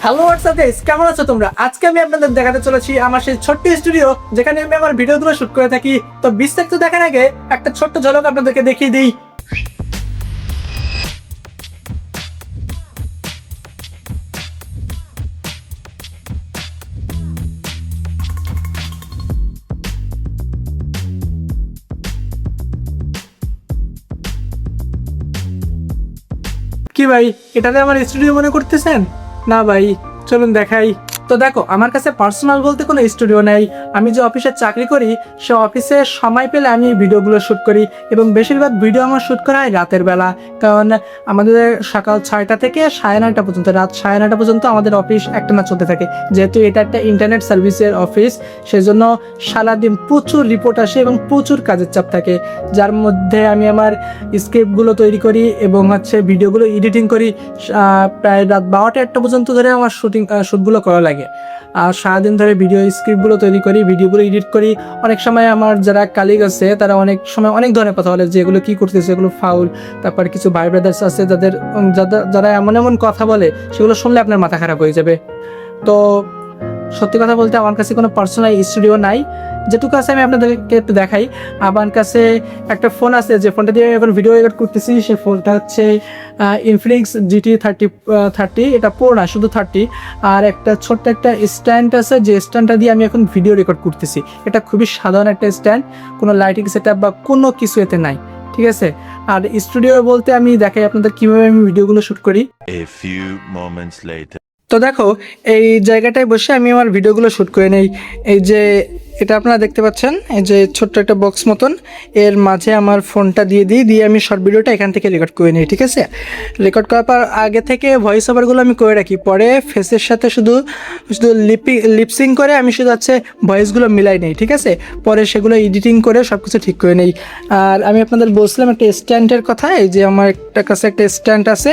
Hello WhatsApp guys, কেমন আছো তোমরা? আজকে আমি আপনাদের দেখাতে চলেছি আমার সেই ছোট্ট স্টুডিও যেখানে আমি আমার ভিডিওগুলো শুট করে থাকি। তো বিস্তারিত দেখার আগে একটা ছোট্ট ঝলক আপনাদেরকে দেখিয়ে দিই। কি ভাই, এটাতে আমার স্টুডিও মনে করতেছেন? না ভাই, চলুন দেখাই। তো দেখো, আমার কাছে পার্সোনাল বলতে কোনো স্টুডিও নেই। আমি যে অফিসে চাকরি করি সে অফিসে সময় পেলে আমি ভিডিওগুলো শ্যুট করি, এবং বেশিরভাগ ভিডিও আমার শ্যুট করা হয় রাতের বেলা। কারণ আমাদের সকাল 6টা থেকে 9:30 পর্যন্ত, রাত 9:30 পর্যন্ত আমাদের অফিস একটানা চলতে থাকে। যেহেতু এটা একটা ইন্টারনেট সার্ভিসের অফিস, সেজন্য সারাদিন প্রচুর রিপোর্ট আসে এবং প্রচুর কাজের চাপ থাকে, যার মধ্যে আমি আমার স্ক্রিপ্টগুলো তৈরি করি এবং ভিডিওগুলো এডিটিং করি। প্রায় রাত 12টা-1টা পর্যন্ত ধরে আমার শ্যুটগুলো করা লাগে। আর সারাদিন ধরে ভিডিও স্ক্রিপ্টগুলো তৈরি করি, ভিডিওগুলো এডিট করি। অনেক সময় আমার যারা কালিগ আছে তারা অনেক সময় অনেক ধরনের কথা বলে যে এগুলো কী করতেছে, এগুলো ফাউল। তারপর কিছু ভাই ব্রাদার্স আছে যারা এমন এমন কথা বলে সেগুলো শুনলে আপনার মাথা খারাপ হয়ে যাবে। তো সত্যি কথা বলতে আমার কাছে কোনো পার্সোনাল স্টুডিও নাই। যেটুকু আছে আমি আপনাদেরকে একটু দেখাই। আমার কাছে একটা ফোন আছে, যে ফোনটা দিয়ে আমি এখন ভিডিও রেকর্ড করতেছি। সেই ফোনটা হচ্ছে ইনফিনিক্স GT 30, এটা প্রো না, শুধু 30। আর একটা ছোট্ট একটা স্ট্যান্ড আছে, যে স্ট্যান্ডটা দিয়ে আমি এখন ভিডিও রেকর্ড করতেছি। এটা খুবই সাধারণ একটা স্ট্যান্ড, কোনো লাইটিং সেটআপ বা কোনো কিছু এতে নাই, ঠিক আছে? আর স্টুডিও বলতে আমি দেখাই আপনাদের কীভাবে আমি ভিডিওগুলো শ্যুট করি। A few moments later. তো দেখো, এই জায়গাটায় বসে আমি আমার ভিডিওগুলো শ্যুট করে নেই। এই যে এটা আপনারা দেখতে পাচ্ছেন, এই যে ছোট্ট একটা বক্স মতন, এর মাঝে আমার ফোনটা দিয়ে আমি শর্ট ভিডিওটা এখান থেকে রেকর্ড করে নিই, ঠিক আছে? রেকর্ড করার পর আগে থেকে ভয়েস ওভারগুলো আমি করে রাখি, পরে ফেসের সাথে শুধু লিপসিং করে আমি শুধু ভয়েসগুলো মিলাই নেই, ঠিক আছে? পরে সেগুলো এডিটিং করে সব কিছু ঠিক করে নেই। আর আমি আপনাদের বলছিলাম একটা স্ট্যান্ডের কথা। এই যে আমার কাছে একটা স্ট্যান্ড আছে,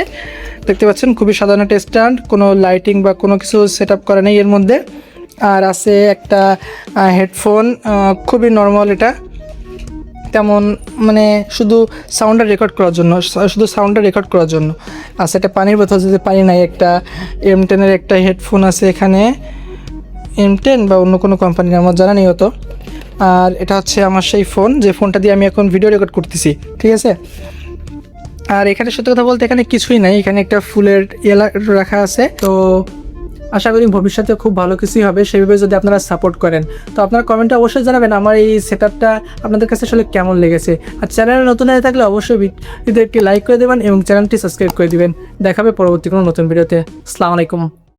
দেখতে পাচ্ছেন, খুবই সাধারণ একটা স্ট্যান্ড, কোনো লাইটিং বা কোনো কিছু সেট আপ করা নেই এর মধ্যে। আর আছে একটা হেডফোন, খুবই নর্মাল, এটা তেমন মানে শুধু সাউন্ডটা রেকর্ড করার জন্য, আছে একটা পানির বোতল, যদি পানি নাই, একটা M10-এর একটা হেডফোন আছে এখানে, M10 বা অন্য কোনো কোম্পানির আমার জানা নেই হতো। আর এটা হচ্ছে আমার সেই ফোন, যে ফোনটা দিয়ে আমি এখন ভিডিও রেকর্ড করতেছি, ঠিক আছে? আর এখানে সত্যি কথা বলতে এখানে কিছুই নাই, এখানে একটা ফুলের রাখা আছে। তো আশা করি ভবিষ্যতে খুব ভালো কিছুই হবে, সেভাবে যদি আপনারা সাপোর্ট করেন। তো আপনারা কমেন্টে অবশ্যই জানাবেন আমার এই সেটআপটা আপনাদের কাছে আসলে কেমন লেগেছে। আর চ্যানেলে নতুন হয়ে থাকলে অবশ্যই ভিডিওটি লাইক করে দেবেন এবং চ্যানেলটি সাবস্ক্রাইব করে দিবেন। দেখাবে পরবর্তী কোনো নতুন ভিডিওতে। আসসালামু আলাইকুম।